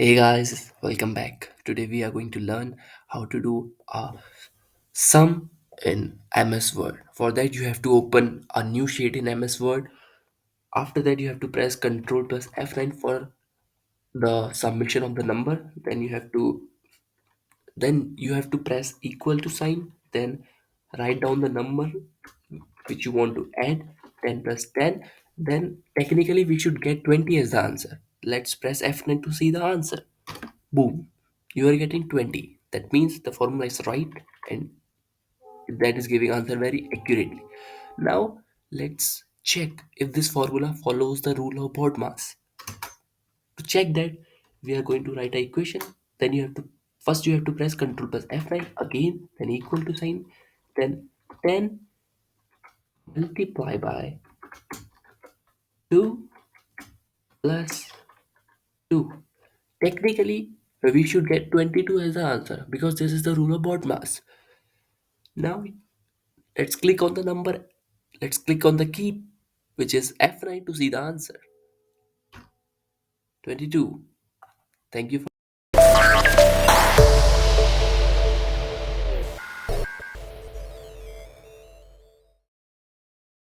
Hey guys, welcome back. Today we are going to learn how to do a sum in MS Word. For that you have to open a new sheet in MS Word. After that you have to press Ctrl plus F9 for the submission of the number. Then you have to press equal to sign. Then write down the number which you want to add. Then press 10. Then technically we should get 20 as the answer. Let's press F9 to see the answer. Boom, you are getting 20. That means the formula is right and that is giving answer very accurately. Now let's check if this formula follows the rule of BODMAS. To check that, we are going to write a equation. Then you have to press Ctrl plus F9 again, then equal to sign, then 10 multiply by 2 plus 2. Technically, we should get 22 as the answer because this is the rule of BODMAS. Now let's click on the number. Let's click on the key, which is F9 to see the answer. 22. Thank you for